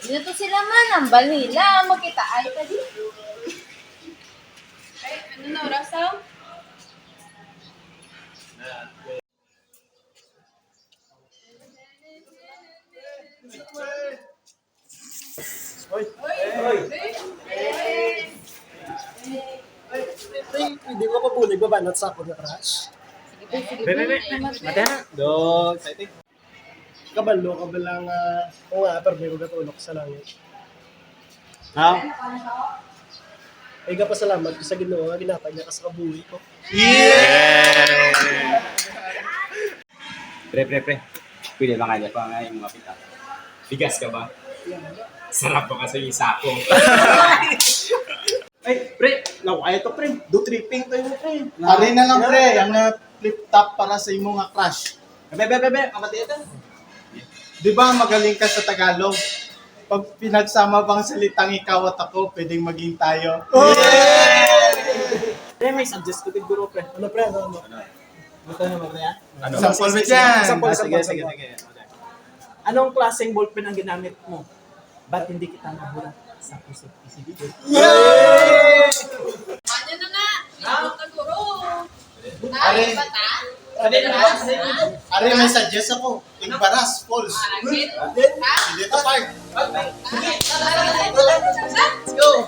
Dito sila man, ang balila. Makita ay ka dito. Ay, ano na, orasaw? Hoy! Ay, hindi ko pa bulig babanat sa ako na crush. Mate na. Do, excited. Kabalo, kabalang, oo nga, pero may magatulok sa langit. Ha? Ay ka pa salamat sa Ginoo nga ginatag niya ka sa kabuhi ko. Yeah! Pre. Pwede ba kanya pa nga yung mga pita? Bigas ka ba? Sarap ba kasi yung sako? Ay, pre, nawaya to pre. Do tripping tayo mo pre. Ari na lang pre, ang flip top para sa imo nga crush. Bebe, kamati ito. Di ba magaling ka sa Tagalog? Pag pinagsama bang salitang ikaw at ako, pwedeng maging tayo. Pre, may suggest ko siguro, pre. Ano pre, ano? Ito naman, pre, ha? Ano? Sample mo dyan. Sige. Anong klaseng ballpen ang ginamit mo? Ba't hindi kita nabulat sa puso't isip ko? Ano na nga? Ito ka guro. Are. Ay, bata? Ari, may suggest ako. Igbaras, falls. Agit? Hindi ito part. Let's go!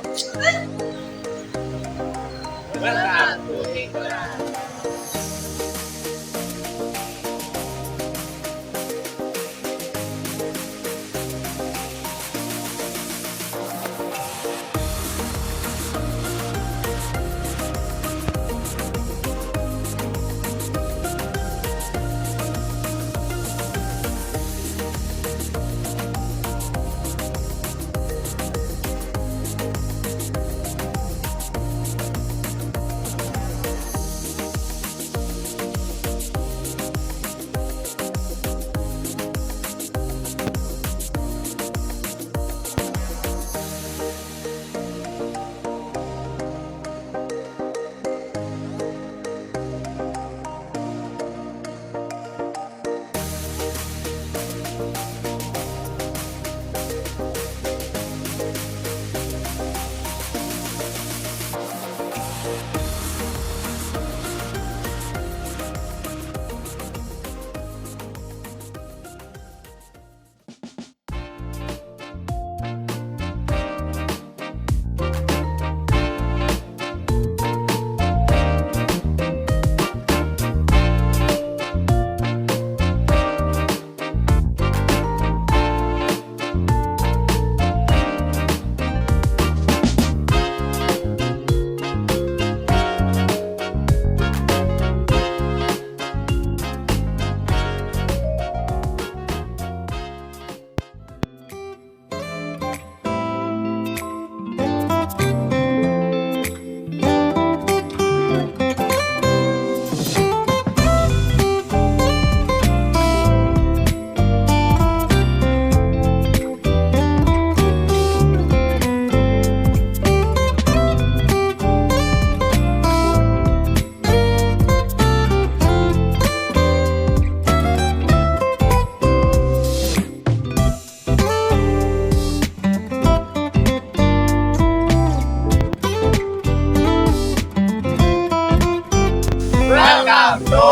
Welcome to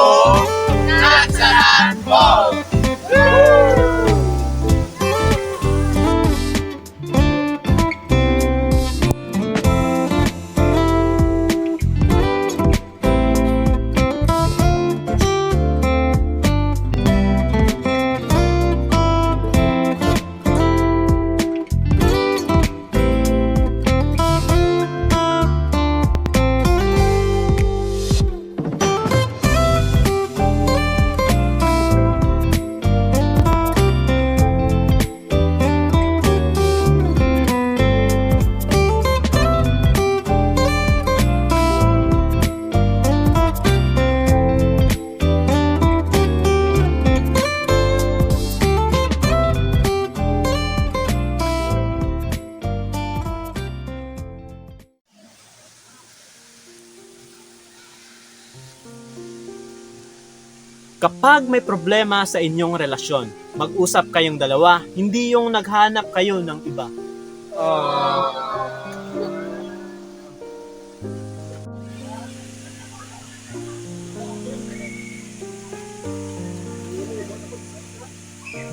Nazaran Ball! Kapag may problema sa inyong relasyon, mag-usap kayong dalawa, hindi yung naghanap kayo ng iba.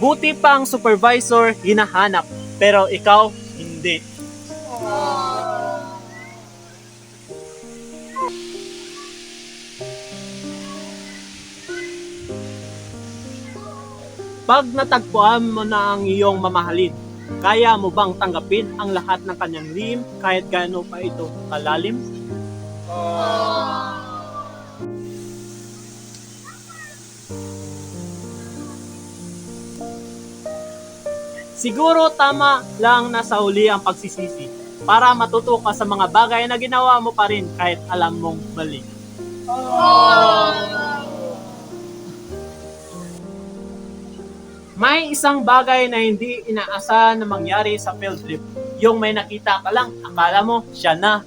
Buti pa ang supervisor hinahanap, pero ikaw hindi. Pag natagpuan mo na ang iyong mamahalin, kaya mo bang tanggapin ang lahat ng kanyang lihim kahit gaano pa ito kalalim? Siguro tama lang na sa huli ang pagsisisi para matuto ka sa mga bagay na ginawa mo pa rin kahit alam mong mali. May isang bagay na hindi inaasahan na mangyari sa field trip. Yung may nakita ka lang, akala mo siya na.